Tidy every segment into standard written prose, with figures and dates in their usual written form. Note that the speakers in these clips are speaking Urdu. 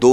2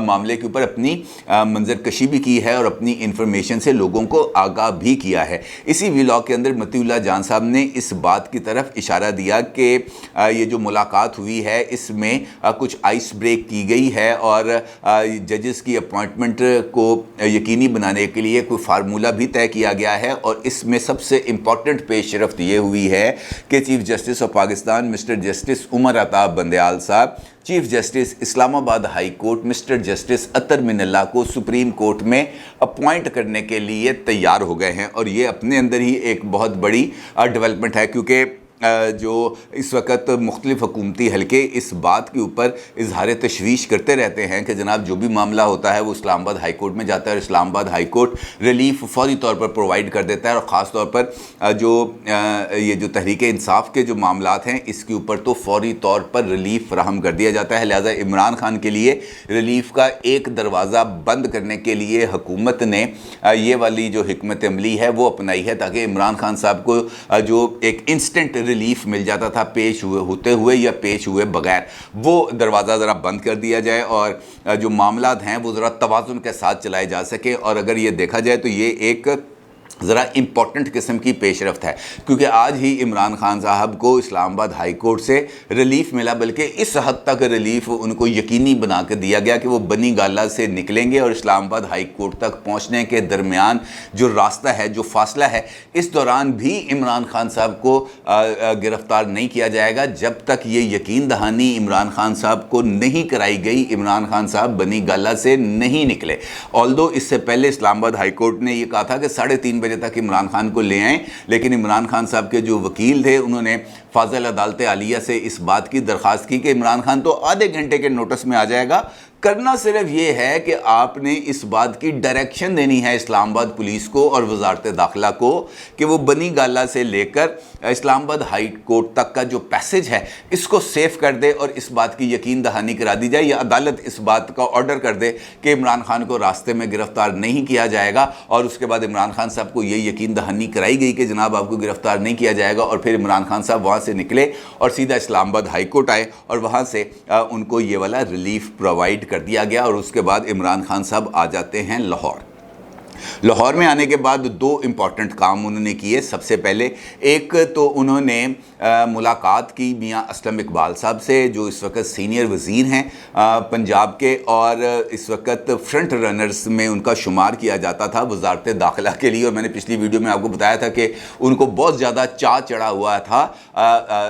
معاملے کے اوپر اپنی منظر کشی بھی کی ہے اور اپنی انفارمیشن سے لوگوں کو آگاہ بھی کیا ہے۔ اسی ویلاگ کے اندر مطیع اللہ جان صاحب نے اس بات کی طرف اشارہ دیا کہ یہ جو ملاقات ہوئی ہے اس میں کچھ آئس بریک کی گئی ہے اور ججز کی اپوائنٹمنٹ کو یقینی بنانے کے لیے کوئی فارمولہ بھی طے کیا گیا ہے، اور اس میں سب سے امپورٹنٹ پیش رفت یہ ہوئی ہے کہ chief justice of Pakistan mister justice Umar Ata Bandial صاحب chief justice Islamabad high court mister justice Athar Minallah کو سپریم کورٹ میں اپوائنٹ کرنے کے لیے تیار ہو گئے ہیں، اور یہ اپنے اندر ہی ایک بہت بڑی ڈیولپمنٹ ہے، کیونکہ جو اس وقت مختلف حکومتی حلقے اس بات کے اوپر اظہار تشویش کرتے رہتے ہیں کہ جناب جو بھی معاملہ ہوتا ہے وہ اسلام آباد ہائی کورٹ میں جاتا ہے، اور اسلام آباد ہائی کورٹ ریلیف فوری طور پر پرووائڈ کر دیتا ہے، اور خاص طور پر یہ جو تحریک انصاف کے جو معاملات ہیں اس کے اوپر تو فوری طور پر ریلیف فراہم کر دیا جاتا ہے۔ لہٰذا عمران خان کے لیے ریلیف کا ایک دروازہ بند کرنے کے لیے حکومت نے یہ والی جو حکمت عملی ہے وہ اپنائی ہے، تاکہ عمران خان صاحب کو جو ایک انسٹنٹ ریلیف مل جاتا تھا پیش ہوتے ہوئے یا پیش ہوئے بغیر، وہ دروازہ ذرا بند کر دیا جائے اور جو معاملات ہیں وہ ذرا توازن کے ساتھ چلائے جا سکے۔ اور اگر یہ دیکھا جائے تو یہ ایک ذرا امپورٹنٹ قسم کی پیش رفت ہے، کیونکہ آج ہی عمران خان صاحب کو اسلام آباد ہائی کورٹ سے ریلیف ملا، بلکہ اس حد تک ریلیف ان کو یقینی بنا کے دیا گیا کہ وہ بنی گالہ سے نکلیں گے اور اسلام آباد ہائی کورٹ تک پہنچنے کے درمیان جو راستہ ہے، جو فاصلہ ہے، اس دوران بھی عمران خان صاحب کو گرفتار نہیں کیا جائے گا جب تک یہ یقین دہانی عمران خان صاحب کو نہیں کرائی گئی عمران خان صاحب بنی گالہ سے نہیں نکلے۔ آلدو اس سے پہلے اسلام آباد ہائی کورٹ نے یہ کہا تھا کہ 3:30 بجے تک عمران خان کو لے آئیں، لیکن عمران خان صاحب کے جو وکیل تھے انہوں نے فاضل عدالت عالیہ سے اس بات کی درخواست کی کہ عمران خان تو آدھے گھنٹے کے نوٹس میں آ جائے گا، کرنا صرف یہ ہے کہ آپ نے اس بات کی ڈائریکشن دینی ہے اسلام آباد پولیس کو اور وزارت داخلہ کو کہ وہ بنی گالہ سے لے کر اسلام آباد ہائی کورٹ تک کا جو پیسج ہے اس کو سیف کر دے، اور اس بات کی یقین دہانی کرا دی جائے یا عدالت اس بات کا آرڈر کر دے کہ عمران خان کو راستے میں گرفتار نہیں کیا جائے گا، اور اس کے بعد عمران خان صاحب کو یہ یقین دہانی کرائی گئی کہ جناب آپ کو گرفتار نہیں کیا جائے گا، اور پھر عمران خان صاحب وہاں سے نکلے اور سیدھا اسلام آباد ہائی کورٹ آئے اور وہاں سے ان کو یہ والا ریلیف پرووائڈ کر دیا گیا، اور اس کے بعد عمران خان صاحب آ جاتے ہیں لاہور۔ لاہور میں آنے کے بعد 2 امپورٹنٹ کام انہوں نے کیے۔ سب سے پہلے ایک تو انہوں نے ملاقات کی میاں اسلم اقبال صاحب سے، جو اس وقت سینئر وزیر ہیں پنجاب کے، اور اس وقت فرنٹ رنرز میں ان کا شمار کیا جاتا تھا وزارت داخلہ کے لیے، اور میں نے پچھلی ویڈیو میں آپ کو بتایا تھا کہ ان کو بہت زیادہ چڑھا ہوا تھا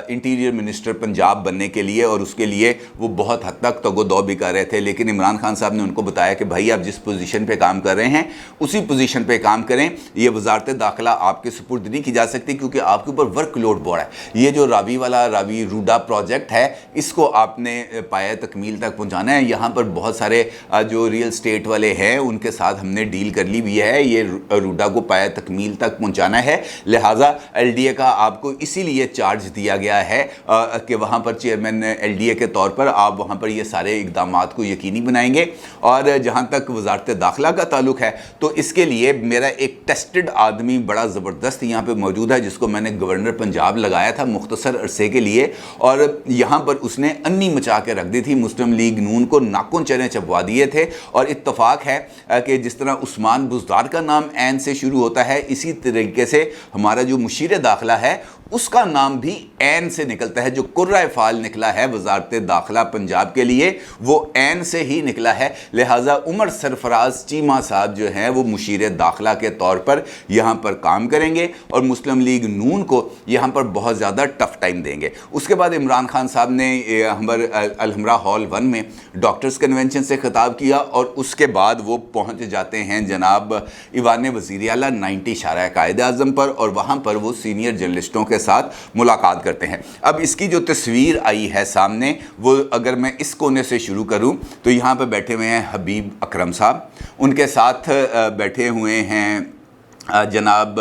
انٹیریئر منسٹر پنجاب بننے کے لیے، اور اس کے لیے وہ بہت حد تک تگ و دو بھی کر رہے تھے، لیکن عمران خان صاحب نے ان کو بتایا کہ بھائی آپ جس پوزیشن پہ کام کر رہے ہیں اسی پوزیشن پہ کام کریں، یہ وزارت داخلہ آپ کے سپرد نہیں کی جا سکتی کیونکہ آپ کے اوپر ورک لوڈ بڑھ ہے۔ یہ جو راوی روڈا پروجیکٹ ہے اس کو آپ نے پایہ تکمیل تک پہنچانا ہے۔ یہاں پر بہت سارے جو ریل اسٹیٹ والے ہیں ان کے ساتھ ہم نے ڈیل کر لی بھی ہے، یہ روڈا کو پایہ تکمیل تک پہنچانا ہے، لہٰذا ایل ڈی اے کا آپ کو اسی لیے چارج دیا گیا ہے کہ وہاں پر چیئرمین ایل ڈی اے کے طور پر آپ وہاں پر یہ سارے اقدامات کو یقینی بنائیں گے۔ اور جہاں تک وزارت داخلہ کا تعلق ہے تو اس کے لیے میرا ایک ٹیسٹڈ آدمی بڑا زبردست یہاں پہ موجود ہے، جس کو میں نے گورنر پنجاب لگایا تھا مختصر عرصے کے لیے، اور یہاں پر اس نے انی مچا کے رکھ دی تھی، مسلم لیگ نون کو ناخن چنے چبوا دیے تھے۔ اور اتفاق ہے کہ جس طرح عثمان بزدار کا نام عین سے شروع ہوتا ہے، اسی طریقے سے ہمارا جو مشیر داخلہ ہے اس کا نام بھی عین سے نکلتا ہے، جو قرۂ فعال نکلا ہے وزارت داخلہ پنجاب کے لیے وہ عین سے ہی نکلا ہے، لہٰذا عمر سرفراز چیمہ صاحب جو ہیں وہ مشیر داخلہ کے طور پر یہاں پر کام کریں گے اور مسلم لیگ نون کو یہاں پر بہت زیادہ ٹف ٹائم دیں گے۔ اس کے بعد عمران خان صاحب نے الحمرہ ہال 1 میں ڈاکٹرز کنونشن سے خطاب کیا، اور اس کے بعد وہ پہنچ جاتے ہیں جناب ایوان وزیر اعلیٰ 90 شارع قائد اعظم پر، اور وہاں پر وہ سینئر جرنلسٹوں کے ساتھ ملاقات کرتے ہیں۔ اب اس کی جو تصویر آئی ہے سامنے، وہ اگر میں اس کونے سے شروع کروں تو یہاں پہ بیٹھے ہوئے ہیں حبیب اکرم صاحب، ان کے ساتھ بیٹھے ہوئے ہیں جناب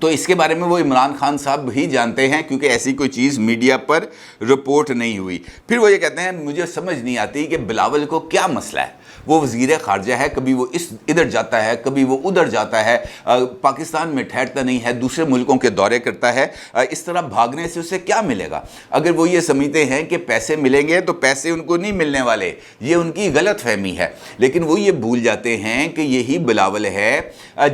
تو اس کے بارے میں وہ عمران خان صاحب ہی جانتے ہیں، کیونکہ ایسی کوئی چیز میڈیا پر رپورٹ نہیں ہوئی۔ پھر وہ یہ کہتے ہیں مجھے سمجھ نہیں آتی کہ بلاول کو کیا مسئلہ ہے، وہ وزیر خارجہ ہے، کبھی وہ ادھر جاتا ہے، کبھی وہ ادھر جاتا ہے، پاکستان میں ٹھہرتا نہیں ہے، دوسرے ملکوں کے دورے کرتا ہے، اس طرح بھاگنے سے اسے کیا ملے گا؟ اگر وہ یہ سمجھتے ہیں کہ پیسے ملیں گے تو پیسے ان کو نہیں ملنے والے، یہ ان کی غلط فہمی ہے، لیکن وہ یہ بھول جاتے ہیں کہ یہی بلاول ہے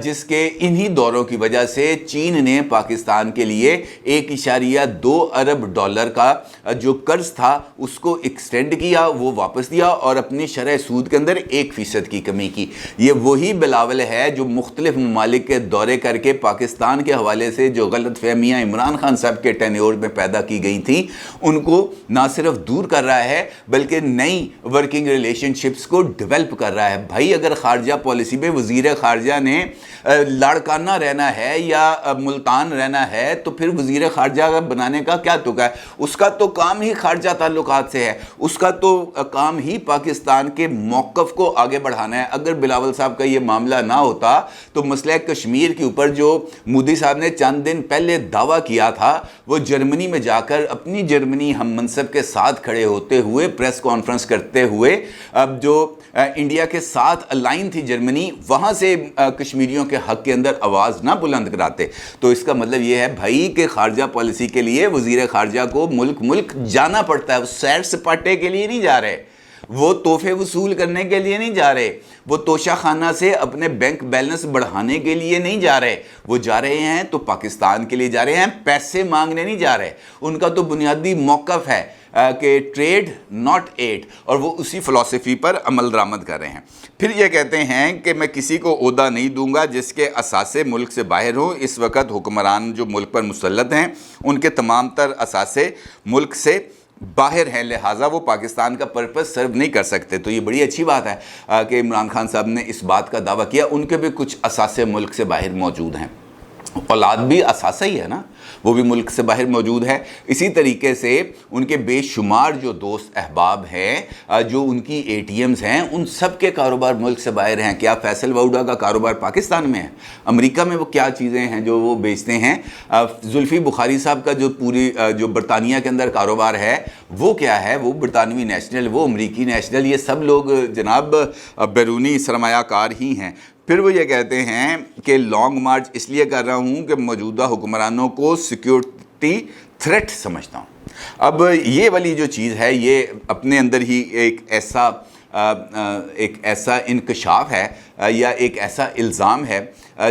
جس کے انہی دوروں کی وجہ سے چین نے پاکستان کے لیے 1.2 ارب ڈالر کا جو قرض تھا اس کو ایکسٹینڈ کیا، وہ واپس دیا اور اپنی شرح سود کے اندر 1% کی کمی کی۔ یہ وہی بلاول ہے جو مختلف ممالک کے دورے کر کے پاکستان کے حوالے سے جو غلط فہمیاں عمران خان صاحب کے ٹینیور میں پیدا کی گئی تھیں ان کو نہ صرف دور کر رہا ہے بلکہ نئی ورکنگ ریلیشن شپس کو ڈیولپ کر رہا ہے۔ بھائی اگر خارجہ پالیسی میں وزیر خارجہ نے لاڑکانہ رہنا ہے یا ملتان رہنا ہے تو پھر وزیر خارجہ بنانے کا کیا تک ہے؟ اس کا تو کام ہی خارجہ تعلقات سے ہے، اس کا تو کام ہی پاکستان کے موقف کو آگے بڑھانا ہے۔ اگر بلاول صاحب کا یہ معاملہ نہ ہوتا تو مسئلہ کشمیر کے اوپر جو مودی صاحب نے چند دن پہلے دعویٰ کیا تھا، وہ جرمنی میں جا کر اپنی جرمنی ہم منصب کے ساتھ کھڑے ہوتے ہوئے پریس کانفرنس کرتے ہوئے اب جو انڈیا کے ساتھ الائن تھی جرمنی، وہاں سے کشمیریوں کے حق کے اندر آواز نہ بلند کراتے۔ تو اس کا مطلب یہ ہے بھائی کہ خارجہ پالیسی کے لیے وزیر خارجہ کو ملک جانا پڑتا ہے، وہ سیر سپاٹے کے لیے نہیں جا رہے، وہ تحفے وصول کرنے کے لیے نہیں جا رہے، وہ توشہ خانہ سے اپنے بینک بیلنس بڑھانے کے لیے نہیں جا رہے، وہ جا رہے ہیں تو پاکستان کے لیے جا رہے ہیں، پیسے مانگنے نہیں جا رہے۔ ان کا تو بنیادی موقف ہے کہ ٹریڈ ناٹ ایڈ، اور وہ اسی فلسفی پر عمل درآمد کر رہے ہیں۔ پھر یہ کہتے ہیں کہ میں کسی کو عہدہ نہیں دوں گا جس کے اثاثے ملک سے باہر ہوں۔ اس وقت حکمران جو ملک پر مسلط ہیں ان کے تمام تر اثاثے ملک سے باہر ہیں، لہٰذا وہ پاکستان کا پرپس سرو نہیں کر سکتے۔ تو یہ بڑی اچھی بات ہے کہ عمران خان صاحب نے اس بات کا دعویٰ کیا۔ ان کے بھی کچھ اثاثے ملک سے باہر موجود ہیں، اولاد بھی اثاثہ ہی ہے نا، وہ بھی ملک سے باہر موجود ہے۔ اسی طریقے سے ان کے بے شمار جو دوست احباب ہیں، جو ان کی اے ٹی ایمز ہیں، ان سب کے کاروبار ملک سے باہر ہیں۔ کیا فیصل وعودہ کا کاروبار پاکستان میں ہے؟ امریکہ میں وہ کیا چیزیں ہیں جو وہ بیچتے ہیں؟ زلفی بخاری صاحب کا جو برطانیہ کے اندر کاروبار ہے وہ کیا ہے؟ وہ برطانوی نیشنل، وہ امریکی نیشنل، یہ سب لوگ جناب بیرونی سرمایہ کار ہی ہیں۔ پھر وہ یہ کہتے ہیں کہ لانگ مارچ اس لیے کر رہا ہوں کہ موجودہ حکمرانوں کو سیکیورٹی تھریٹ سمجھتا ہوں۔ اب یہ والی جو چیز ہے یہ اپنے اندر ہی ایک ایسا انکشاف ہے یا ایک ایسا الزام ہے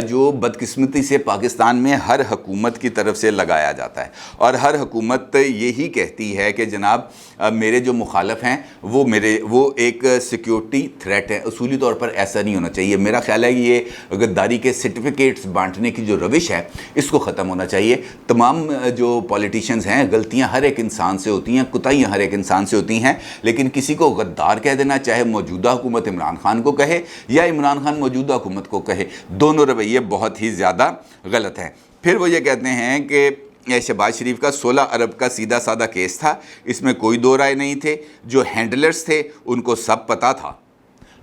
جو بدقسمتی سے پاکستان میں ہر حکومت کی طرف سے لگایا جاتا ہے، اور ہر حکومت یہی کہتی ہے کہ جناب میرے جو مخالف ہیں وہ ایک سیکیورٹی تھریٹ ہے۔ اصولی طور پر ایسا نہیں ہونا چاہیے۔ میرا خیال ہے کہ یہ غداری کے سرٹیفکیٹس بانٹنے کی جو روش ہے اس کو ختم ہونا چاہیے۔ تمام جو پولیٹیشینز ہیں، غلطیاں ہر ایک انسان سے ہوتی ہیں، کوتاہیاں ہر ایک انسان سے ہوتی ہیں، لیکن کسی کو غدار کہہ دینا، چاہے موجودہ حکومت عمران خان کو کہے یا عمران خان موجودہ حکومت کو کہے، دونوں رویے بہت ہی زیادہ غلط ہیں۔ پھر وہ یہ کہتے ہیں کہ شہباز شریف کا 16 ارب کا سیدھا سادہ کیس تھا، اس میں کوئی دو رائے نہیں تھے، جو ہینڈلرز تھے ان کو سب پتہ تھا۔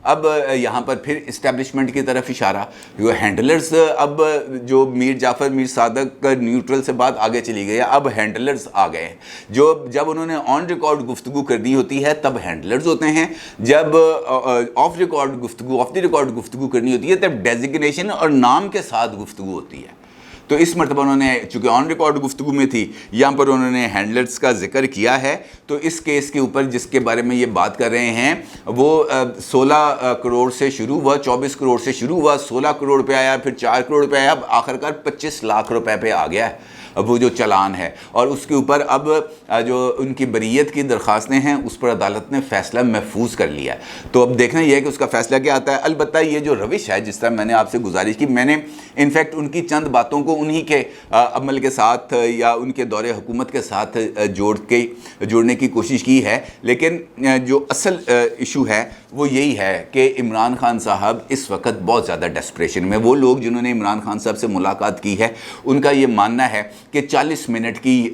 اب یہاں پر پھر اسٹیبلشمنٹ کی طرف اشارہ، جو ہینڈلرز، اب جو میر جعفر میر صادق کا نیوٹرل سے بات آگے چلی گئی ہے، اب ہینڈلرز آ گئے ہیں۔ جب انہوں نے آن ریکارڈ گفتگو کرنی ہوتی ہے تب ہینڈلرز ہوتے ہیں، جب آف دی ریکارڈ گفتگو کرنی ہوتی ہے تب ڈیزگنیشن اور نام کے ساتھ گفتگو ہوتی ہے۔ تو اس مرتبہ انہوں نے چونکہ آن ریکارڈ گفتگو میں تھی، یہاں پر انہوں نے ہینڈلرز کا ذکر کیا ہے۔ تو اس کیس کے اوپر جس کے بارے میں یہ بات کر رہے ہیں وہ 16 کروڑ سے شروع ہوا، 24 کروڑ سے شروع ہوا، 16 کروڑ پہ آیا، پھر 4 کروڑ پہ آیا، اب آخرکار 25 لاکھ روپے پہ آ گیا ہے وہ جو چلان ہے، اور اس کے اوپر اب جو ان کی بریت کی درخواستیں ہیں اس پر عدالت نے فیصلہ محفوظ کر لیا ہے۔ تو اب دیکھنا یہ ہے کہ اس کا فیصلہ کیا آتا ہے۔ البتہ یہ جو روش ہے، جس طرح میں نے آپ سے گزارش کی، میں نے انفیکٹ ان کی چند باتوں کو انہی کے عمل کے ساتھ یا ان کے دور حکومت کے ساتھ جوڑنے کی کوشش کی ہے، لیکن جو اصل ایشو ہے وہ یہی ہے کہ عمران خان صاحب اس وقت بہت زیادہ ڈیسپریشن میں، وہ لوگ جنہوں نے عمران خان صاحب سے ملاقات کی ہے ان کا یہ ماننا ہے کہ 40 منٹ کی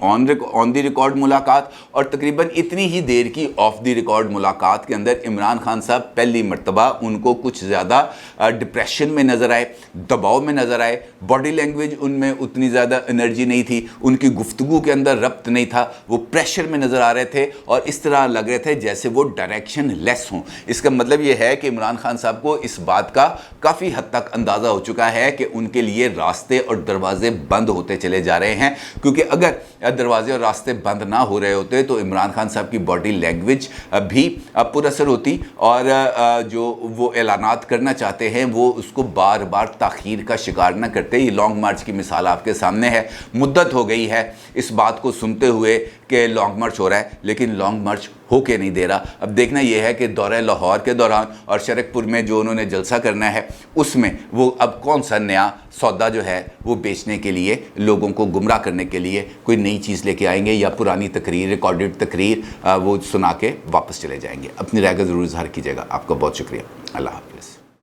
آن دی ریکارڈ ملاقات اور تقریباً اتنی ہی دیر کی آف دی ریکارڈ ملاقات کے اندر عمران خان صاحب پہلی مرتبہ ان کو کچھ زیادہ ڈپریشن میں نظر آئے، دباؤ میں نظر آئے، باڈی لینگویج ان میں اتنی زیادہ انرجی نہیں تھی، ان کی گفتگو کے اندر ربط نہیں تھا، وہ پریشر میں نظر آ رہے تھے اور اس طرح لگ رہے تھے جیسے وہ ڈائریکشن لیس ہوں۔ اس کا مطلب یہ ہے کہ عمران خان صاحب کو اس بات کا کافی حد تک اندازہ ہو چکا ہے کہ ان کے لیے راستے اور دروازے بند ہوتے چلے جا رہے ہیں، کیونکہ اگر دروازے اور راستے بند نہ ہو رہے ہوتے تو عمران خان صاحب کی باڈی لینگویج بھی پر اثر ہوتی اور جو وہ اعلانات کرنا چاہتے ہیں وہ اس کو بار بار تاخیر کا شکار نہ کرتے۔ یہ لانگ مارچ کی مثال آپ کے سامنے ہے، مدت ہو گئی ہے اس بات کو سنتے ہوئے کہ لانگ مارچ ہو رہا ہے، لیکن لانگ مارچ ہو کے نہیں دے رہا۔ اب دیکھنا یہ ہے کہ دورہ لاہور کے دوران اور شرک پور میں جو انہوں نے جلسہ کرنا ہے اس میں وہ اب کون سا نیا سودا جو ہے وہ بیچنے کے لیے، لوگوں کو گمراہ کرنے کے لیے کوئی نئی چیز لے کے آئیں گے یا پرانی تقریر، ریکارڈڈ تقریر وہ سنا کے واپس چلے جائیں گے۔ اپنی رائے کا ضرور اظہار کیجیے گا۔ آپ کا بہت شکریہ۔ اللہ حافظ۔